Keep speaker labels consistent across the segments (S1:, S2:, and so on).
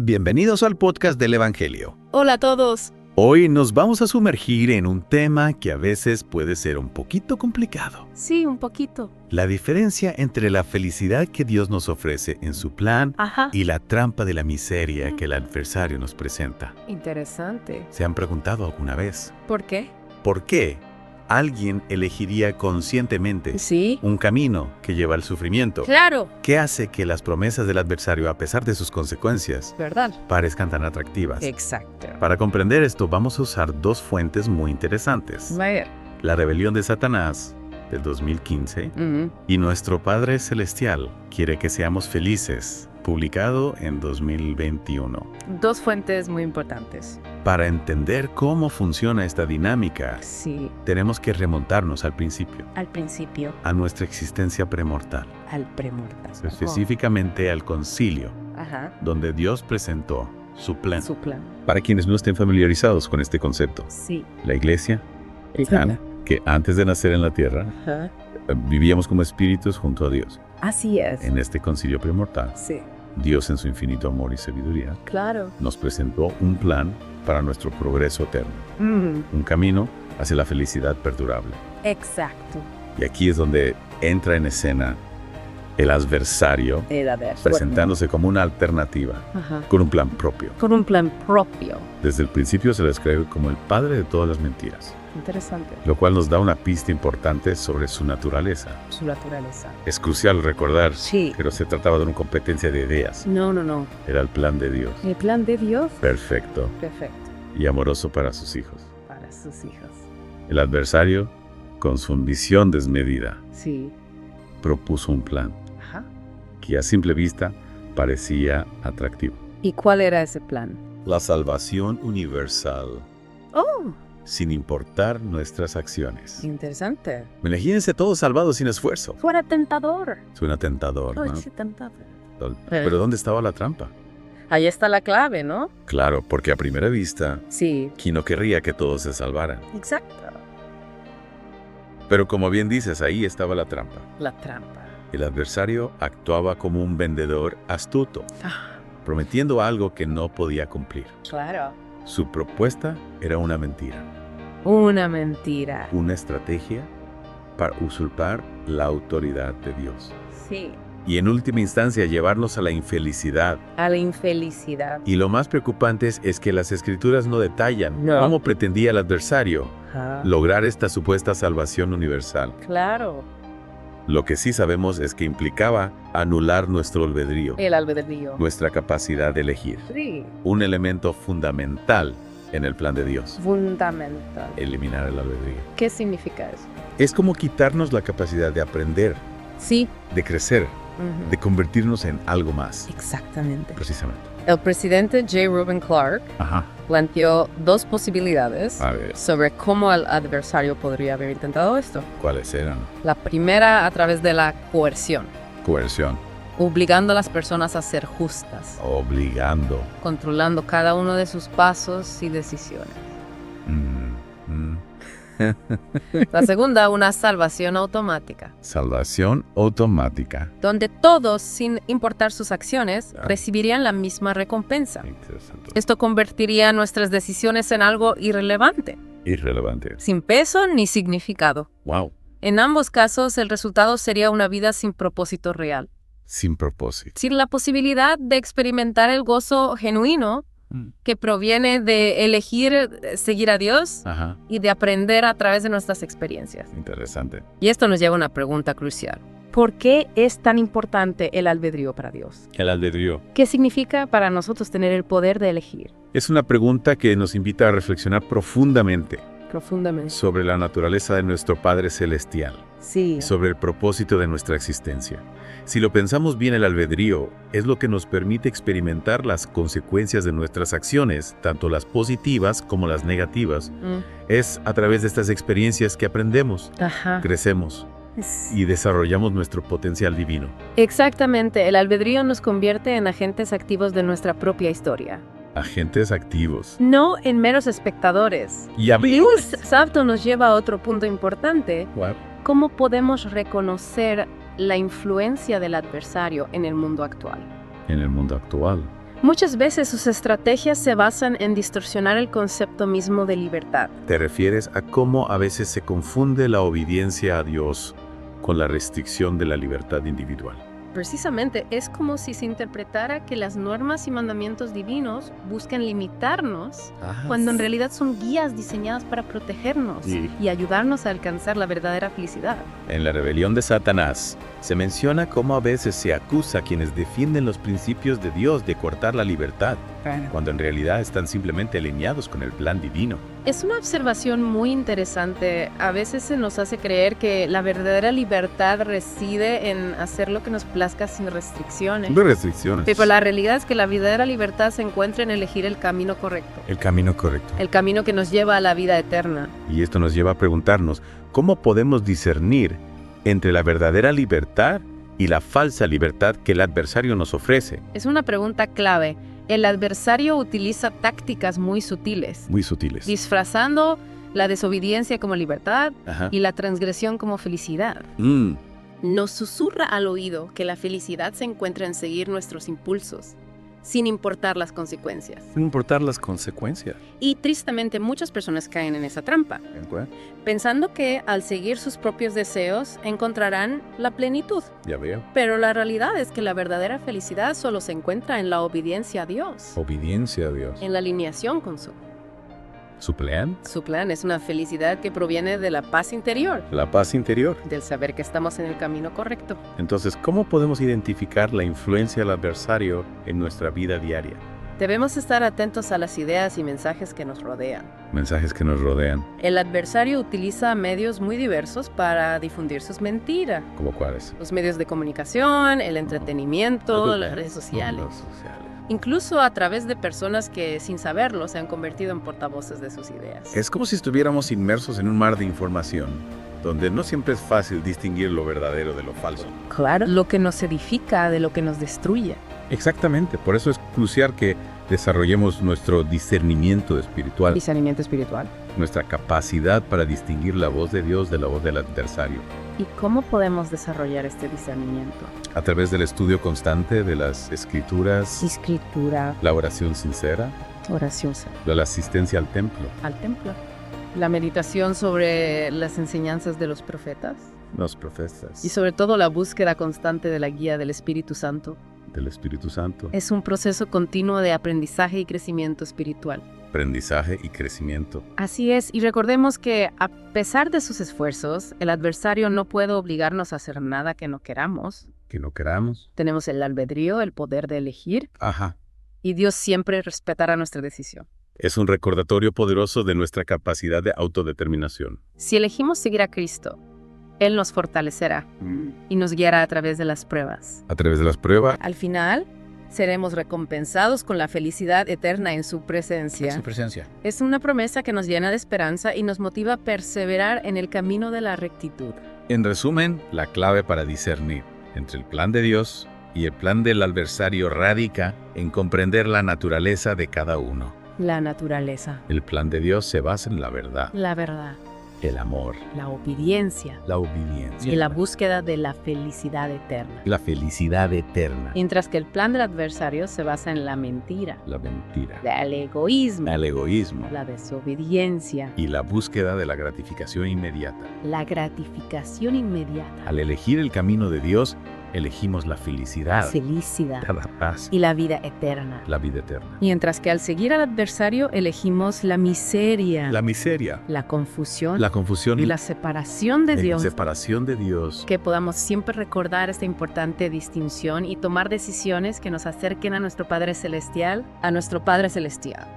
S1: Bienvenidos al podcast del Evangelio.
S2: Hola a todos.
S1: Hoy nos vamos a sumergir en un tema que a veces puede ser un poquito complicado.
S2: Sí, un poquito.
S1: La diferencia entre la felicidad que Dios nos ofrece en su plan y la trampa de la miseria que el adversario nos presenta.
S2: Interesante.
S1: ¿Se han preguntado alguna vez?
S2: ¿Por qué?
S1: ¿Por qué alguien elegiría conscientemente un camino que lleva al sufrimiento?
S2: Claro.
S1: ¿Qué hace que las promesas del adversario, a pesar de sus consecuencias,
S2: ¿Verdad?
S1: parezcan tan atractivas?
S2: Exacto.
S1: Para comprender esto, vamos a usar dos fuentes muy interesantes.
S2: Vaya.
S1: La rebelión de Satanás, del 2015, y Nuestro Padre Celestial quiere que seamos felices, publicado en 2021.
S2: Dos fuentes muy importantes.
S1: Para entender cómo funciona esta dinámica,
S2: Sí.
S1: tenemos que remontarnos al principio,
S2: Al principio,
S1: a nuestra existencia premortal,
S2: al premortal.
S1: específicamente al concilio,
S2: Ajá.
S1: donde Dios presentó su plan.
S2: Su plan.
S1: Para quienes no estén familiarizados con este concepto,
S2: Sí.
S1: la iglesia, que antes de nacer en la tierra,
S2: Ajá.
S1: vivíamos como espíritus junto a Dios.
S2: Así es.
S1: En este concilio premortal,
S2: Sí.
S1: Dios en su infinito amor y sabiduría
S2: Claro.
S1: nos presentó un plan para nuestro progreso eterno, un camino hacia la felicidad perdurable.
S2: Exacto.
S1: Y aquí es donde entra en escena el adversario, presentándose como una alternativa,
S2: Ajá.
S1: con un plan propio.
S2: Con un plan propio.
S1: Desde el principio se le describe como el padre de todas las mentiras,
S2: Interesante.
S1: lo cual nos da una pista importante sobre su naturaleza.
S2: Su naturaleza.
S1: Es crucial recordar
S2: Sí.
S1: que no se trataba de una competencia de ideas,
S2: No.
S1: era el plan de Dios,
S2: El plan de Dios.
S1: perfecto
S2: Perfecto.
S1: y amoroso para sus hijos.
S2: Para sus hijos.
S1: El adversario, con su ambición desmedida,
S2: Sí.
S1: propuso un plan
S2: Ajá.
S1: que a simple vista parecía atractivo.
S2: ¿Y cuál era ese plan?
S1: La salvación universal,
S2: Oh,
S1: sin importar nuestras acciones.
S2: interesante.
S1: Imagínense todos salvados sin esfuerzo.
S2: Suena tentador.
S1: Suena tentador, ¿no?
S2: Sí, tentador.
S1: Pero ¿dónde estaba la trampa?
S2: Ahí está la clave, ¿no?
S1: Claro, porque a primera vista,
S2: Sí.
S1: ¿quién no querría que todos se salvaran?
S2: Exacto.
S1: Pero como bien dices, ahí estaba la trampa.
S2: La trampa.
S1: El adversario actuaba como un vendedor astuto,
S2: Ah,
S1: prometiendo algo que no podía cumplir.
S2: claro.
S1: Su propuesta era una mentira,
S2: Una mentira.
S1: una estrategia para usurpar la autoridad de Dios.
S2: Sí.
S1: Y en última instancia llevarnos a la infelicidad.
S2: A la infelicidad.
S1: Y lo más preocupante es que las escrituras no detallan
S2: No.
S1: cómo pretendía el adversario
S2: Ajá.
S1: lograr esta supuesta salvación universal.
S2: Claro.
S1: Lo que sí sabemos es que implicaba anular nuestro albedrío,
S2: El albedrío.
S1: nuestra capacidad de elegir.
S2: Sí.
S1: Un elemento fundamental en el plan de Dios,
S2: Fundamental.
S1: eliminar el albedrío.
S2: ¿Qué significa eso?
S1: Es como quitarnos la capacidad de aprender,
S2: Sí.
S1: de crecer,
S2: Ujú.
S1: de convertirnos en algo más,
S2: Exactamente.
S1: precisamente.
S2: El presidente J. Reuben Clark
S1: Ajá.
S2: planteó dos posibilidades
S1: A ver,
S2: sobre cómo el adversario podría haber intentado esto.
S1: ¿cuáles eran?
S2: La primera a través de la coerción,
S1: Coerción,
S2: obligando a las personas a ser justas,
S1: obligando.
S2: controlando cada uno de sus pasos y decisiones. La segunda, una salvación automática,
S1: Salvación automática.
S2: donde todos, sin importar sus acciones, recibirían la misma recompensa.
S1: Interesante.
S2: Esto convertiría nuestras decisiones en algo irrelevante,
S1: Irrelevante.
S2: sin peso ni significado.
S1: Wow.
S2: En ambos casos, el resultado sería una vida sin propósito real,
S1: Sin propósito.
S2: sin la posibilidad de experimentar el gozo genuino que proviene de elegir seguir a Dios
S1: Ajá.
S2: y de aprender a través de nuestras experiencias.
S1: Interesante.
S2: Y esto nos lleva a una pregunta crucial. ¿Por qué es tan importante el albedrío para Dios?
S1: El albedrío.
S2: ¿Qué significa para nosotros tener el poder de elegir?
S1: Es una pregunta que nos invita a reflexionar profundamente
S2: Profundamente.
S1: sobre la naturaleza de nuestro Padre Celestial
S2: Sí.
S1: y sobre el propósito de nuestra existencia. Si lo pensamos bien, el albedrío es lo que nos permite experimentar las consecuencias de nuestras acciones, tanto las positivas como las negativas. Es a través de estas experiencias que aprendemos,
S2: Ajá.
S1: crecemos y desarrollamos nuestro potencial divino.
S2: Exactamente. El albedrío nos convierte en agentes activos de nuestra propia historia.
S1: Agentes activos.
S2: No en meros espectadores.
S1: Y
S2: Y un salto nos lleva a otro punto importante. ¿Cómo podemos reconocer la influencia del adversario en el mundo actual?
S1: en el mundo actual.
S2: Muchas veces sus estrategias se basan en distorsionar el concepto mismo de libertad.
S1: ¿Te refieres a cómo a veces se confunde la obediencia a Dios con la restricción de la libertad individual?
S2: Precisamente, es como si se interpretara que las normas y mandamientos divinos buscan limitarnos, cuando en realidad son guías diseñadas para protegernos y ayudarnos a alcanzar la verdadera felicidad.
S1: En la rebelión de Satanás, se menciona cómo a veces se acusa a quienes defienden los principios de Dios de cortar la libertad, cuando en realidad están simplemente alineados con el plan divino.
S2: Es una observación muy interesante. A veces se nos hace creer que la verdadera libertad reside en hacer lo que nos plazca sin restricciones.
S1: No hay restricciones.
S2: Pero la realidad es que la verdadera libertad se encuentra en elegir el camino correcto.
S1: El camino correcto.
S2: El camino que nos lleva a la vida eterna.
S1: Y esto nos lleva a preguntarnos, ¿cómo podemos discernir entre la verdadera libertad y la falsa libertad que el adversario nos ofrece?
S2: Es una pregunta clave. El adversario utiliza tácticas muy sutiles, disfrazando la desobediencia como libertad y la transgresión como felicidad. Nos susurra al oído que la felicidad se encuentra en seguir nuestros impulsos, sin importar las consecuencias.
S1: Sin importar las consecuencias.
S2: Y tristemente muchas personas caen en esa trampa, pensando que al seguir sus propios deseos encontrarán la plenitud.
S1: Ya veo.
S2: Pero la realidad es que la verdadera felicidad solo se encuentra en la obediencia a Dios.
S1: Obediencia a Dios.
S2: En la alineación con
S1: ¿Su plan?
S2: Su plan es una felicidad que proviene de la paz interior.
S1: La paz interior.
S2: Del saber que estamos en el camino correcto.
S1: Entonces, ¿cómo podemos identificar la influencia del adversario en nuestra vida diaria?
S2: Debemos estar atentos a las ideas y mensajes que nos rodean.
S1: Mensajes que nos rodean.
S2: El adversario utiliza medios muy diversos para difundir sus mentiras.
S1: ¿Cómo cuáles?
S2: Los medios de comunicación, el entretenimiento, las redes sociales. Incluso a través de personas que, sin saberlo, se han convertido en portavoces de sus ideas.
S1: Es como si estuviéramos inmersos en un mar de información, donde no siempre es fácil distinguir lo verdadero de lo falso.
S2: Claro. Lo que nos edifica de lo que nos destruye.
S1: Exactamente, por eso es crucial que desarrollemos nuestro discernimiento espiritual.
S2: Discernimiento espiritual.
S1: Nuestra capacidad para distinguir la voz de Dios de la voz del adversario.
S2: ¿Y cómo podemos desarrollar este discernimiento?
S1: A través del estudio constante de las escrituras.
S2: Escritura.
S1: La oración sincera.
S2: Oración.
S1: La asistencia al templo.
S2: Al templo. La meditación sobre las enseñanzas de los profetas.
S1: Los profetas.
S2: Y sobre todo la búsqueda constante de la guía del Espíritu Santo.
S1: Del Espíritu Santo.
S2: Es un proceso continuo de aprendizaje y crecimiento espiritual.
S1: Aprendizaje y crecimiento.
S2: Así es, y recordemos que a pesar de sus esfuerzos, el adversario no puede obligarnos a hacer nada que no queramos.
S1: Que no queramos.
S2: Tenemos el albedrío, el poder de elegir. Y Dios siempre respetará nuestra decisión.
S1: Es un recordatorio poderoso de nuestra capacidad de autodeterminación.
S2: Si elegimos seguir a Cristo, Él nos fortalecerá y nos guiará a través de las pruebas.
S1: A través de las pruebas.
S2: Al final, seremos recompensados con la felicidad eterna en su presencia.
S1: En su presencia.
S2: Es una promesa que nos llena de esperanza y nos motiva a perseverar en el camino de la rectitud.
S1: En resumen, la clave para discernir entre el plan de Dios y el plan del adversario radica en comprender la naturaleza de cada uno.
S2: La naturaleza.
S1: El plan de Dios se basa en la verdad.
S2: La verdad.
S1: El amor.
S2: La obediencia.
S1: La obediencia.
S2: Y la búsqueda de la felicidad eterna.
S1: La felicidad eterna.
S2: Mientras que el plan del adversario se basa en la mentira.
S1: La mentira.
S2: El egoísmo.
S1: El egoísmo.
S2: La desobediencia.
S1: Y la búsqueda de la gratificación inmediata.
S2: La gratificación inmediata.
S1: Al elegir el camino de Dios, elegimos la felicidad. La paz.
S2: Y la vida eterna.
S1: La vida eterna.
S2: Mientras que al seguir al adversario, elegimos la miseria.
S1: La miseria.
S2: La confusión.
S1: La confusión.
S2: Y la separación de Dios.
S1: Separación de Dios.
S2: Que podamos siempre recordar esta importante distinción y tomar decisiones que nos acerquen a nuestro Padre Celestial,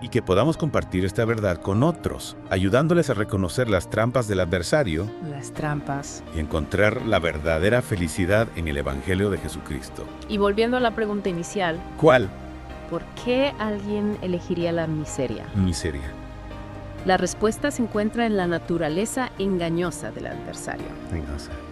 S1: Y que podamos compartir esta verdad con otros, ayudándoles a reconocer las trampas del adversario.
S2: Las trampas.
S1: Y encontrar la verdadera felicidad en el Evangelio de Jesucristo.
S2: Y volviendo a la pregunta inicial.
S1: ¿Cuál?
S2: ¿Por qué alguien elegiría la miseria?
S1: Miseria.
S2: La respuesta se encuentra en la naturaleza engañosa del adversario.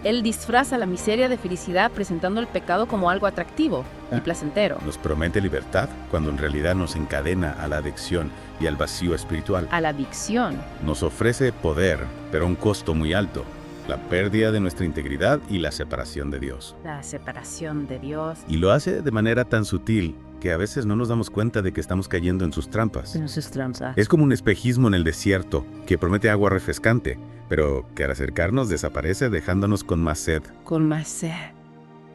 S2: Él disfraza la miseria de felicidad presentando el pecado como algo atractivo y placentero.
S1: Nos promete libertad cuando en realidad nos encadena a la adicción y al vacío espiritual.
S2: A la adicción.
S1: Nos ofrece poder, pero a un costo muy alto. La pérdida de nuestra integridad y la separación de Dios.
S2: La separación de Dios.
S1: Y lo hace de manera tan sutil que a veces no nos damos cuenta de que estamos cayendo en sus trampas.
S2: En sus trampas.
S1: Es como un espejismo en el desierto, que promete agua refrescante, pero que al acercarnos desaparece dejándonos con más sed.
S2: Con más sed.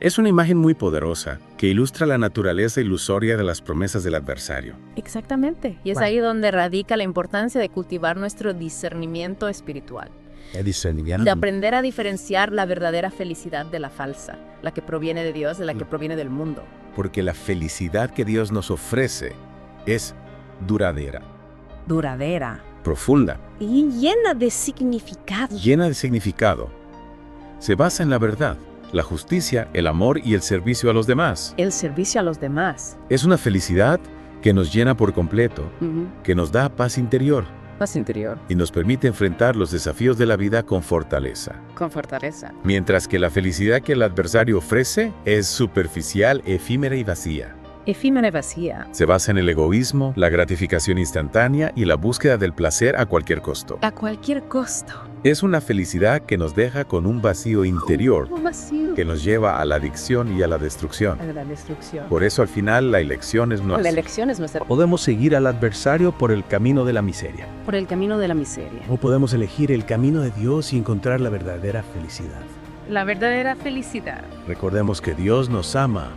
S1: Es una imagen muy poderosa, que ilustra la naturaleza ilusoria de las promesas del adversario.
S2: Exactamente. Y es ahí donde radica la importancia de cultivar nuestro discernimiento espiritual. De aprender a diferenciar la verdadera felicidad de la falsa, la que proviene de Dios de la que proviene del mundo.
S1: Porque la felicidad que Dios nos ofrece es duradera.
S2: Duradera.
S1: Profunda.
S2: Y llena de significado.
S1: Llena de significado. Se basa en la verdad, la justicia, el amor y el servicio a los demás.
S2: El servicio a los demás.
S1: Es una felicidad que nos llena por completo, que nos da paz interior.
S2: Paz interior.
S1: Y nos permite enfrentar los desafíos de la vida con fortaleza.
S2: Con fortaleza.
S1: Mientras que la felicidad que el adversario ofrece es superficial, efímera y vacía.
S2: Efímera y vacía.
S1: Se basa en el egoísmo, la gratificación instantánea y la búsqueda del placer a cualquier costo.
S2: A cualquier costo.
S1: Es una felicidad que nos deja con un vacío interior,
S2: Un vacío.
S1: que nos lleva a la adicción y a la destrucción.
S2: A la destrucción.
S1: Por eso al final la elección es nuestra.
S2: La elección es nuestra.
S3: Podemos seguir al adversario por el camino de la miseria.
S2: Por el camino de la miseria.
S3: O podemos elegir el camino de Dios y encontrar la verdadera felicidad.
S2: La verdadera felicidad.
S3: Recordemos que Dios nos ama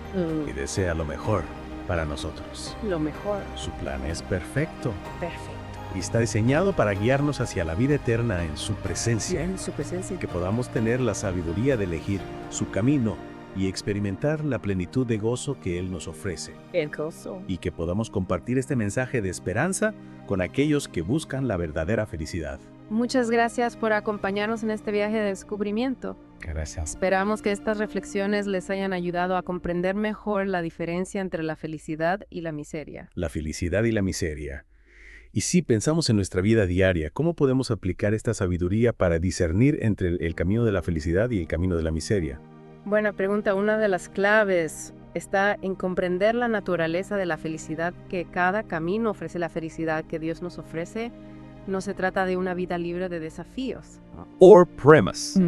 S3: y desea lo mejor para nosotros.
S2: Lo mejor.
S3: Su plan es perfecto
S2: Perfecto.
S3: y está diseñado para guiarnos hacia la vida eterna en su presencia.
S2: En su presencia.
S3: Que podamos tener la sabiduría de elegir su camino y experimentar la plenitud de gozo que Él nos ofrece.
S2: El gozo.
S3: Y que podamos compartir este mensaje de esperanza con aquellos que buscan la verdadera felicidad.
S2: Muchas gracias por acompañarnos en este viaje de descubrimiento.
S1: Gracias.
S2: Esperamos que estas reflexiones les hayan ayudado a comprender mejor la diferencia entre la felicidad y la miseria.
S3: La felicidad y la miseria. Y si pensamos en nuestra vida diaria, ¿cómo podemos aplicar esta sabiduría para discernir entre el camino de la felicidad y el camino de la miseria?
S2: Buena pregunta. Una de las claves está en comprender la naturaleza de la felicidad, que cada camino ofrece la felicidad que Dios nos ofrece. No se trata de una vida libre de desafíos.
S4: Or premise.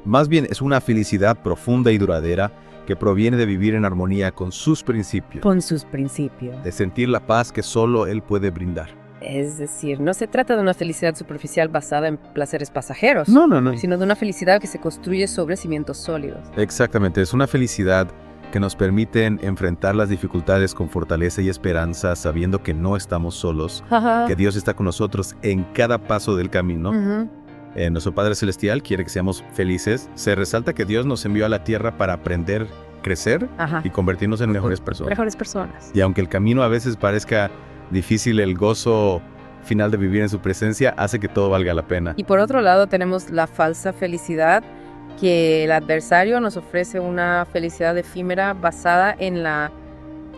S4: Más bien es una felicidad profunda y duradera que proviene de vivir en armonía con sus principios,
S2: Con sus principios.
S4: de sentir la paz que solo Él puede brindar.
S2: Es decir, no se trata de una felicidad superficial basada en placeres pasajeros,
S4: No.
S2: sino de una felicidad que se construye sobre cimientos sólidos.
S4: Exactamente, es una felicidad que nos permite enfrentar las dificultades con fortaleza y esperanza, sabiendo que no estamos solos, que Dios está con nosotros en cada paso del camino. Nuestro Padre Celestial quiere que seamos felices. Se resalta que Dios nos envió a la tierra para aprender, crecer y convertirnos en mejores personas.
S2: Mejores personas.
S4: Y aunque el camino a veces parezca difícil, el gozo final de vivir en su presencia hace que todo valga la pena.
S2: Y por otro lado tenemos la falsa felicidad, que el adversario nos ofrece una felicidad efímera basada en la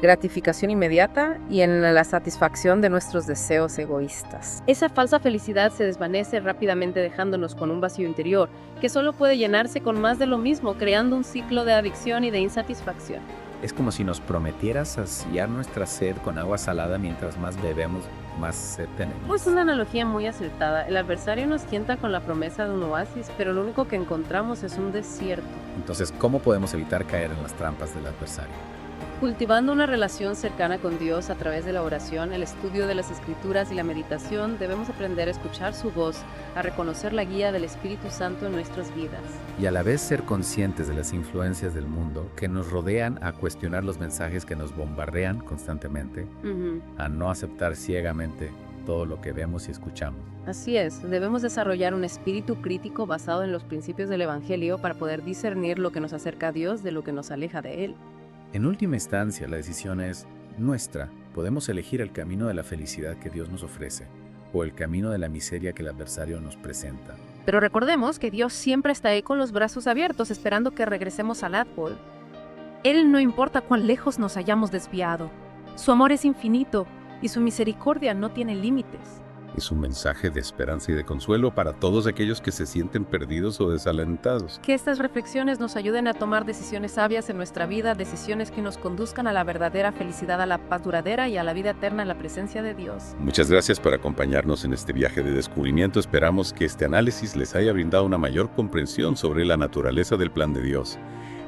S2: gratificación inmediata y en la satisfacción de nuestros deseos egoístas. Esa falsa felicidad se desvanece rápidamente, dejándonos con un vacío interior que solo puede llenarse con más de lo mismo, creando un ciclo de adicción y de insatisfacción.
S5: Es como si nos prometieras saciar nuestra sed con agua salada mientras más bebemos, más sed tenemos.
S2: Es una analogía muy acertada. El adversario nos tienta con la promesa de un oasis, pero lo único que encontramos es un desierto.
S5: Entonces, ¿cómo podemos evitar caer en las trampas del adversario?
S2: Cultivando una relación cercana con Dios a través de la oración, el estudio de las Escrituras y la meditación, debemos aprender a escuchar su voz, a reconocer la guía del Espíritu Santo en nuestras vidas.
S5: Y a la vez ser conscientes de las influencias del mundo que nos rodean, a cuestionar los mensajes que nos bombardean constantemente, a no aceptar ciegamente todo lo que vemos y escuchamos.
S2: Así es, debemos desarrollar un espíritu crítico basado en los principios del Evangelio para poder discernir lo que nos acerca a Dios de lo que nos aleja de Él.
S5: En última instancia, la decisión es nuestra. Podemos elegir el camino de la felicidad que Dios nos ofrece o el camino de la miseria que el adversario nos presenta.
S2: Pero recordemos que Dios siempre está ahí con los brazos abiertos, esperando que regresemos al árbol. Él no importa cuán lejos nos hayamos desviado. Su amor es infinito y su misericordia no tiene límites.
S1: Es un mensaje de esperanza y de consuelo para todos aquellos que se sienten perdidos o desalentados.
S2: Que estas reflexiones nos ayuden a tomar decisiones sabias en nuestra vida, decisiones que nos conduzcan a la verdadera felicidad, a la paz duradera y a la vida eterna en la presencia de Dios.
S1: Muchas gracias por acompañarnos en este viaje de descubrimiento. Esperamos que este análisis les haya brindado una mayor comprensión sobre la naturaleza del plan de Dios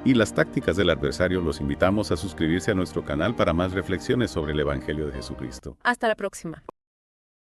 S1: y las tácticas del adversario, los invitamos a suscribirse a nuestro canal para más reflexiones sobre el Evangelio de Jesucristo.
S2: Hasta la próxima.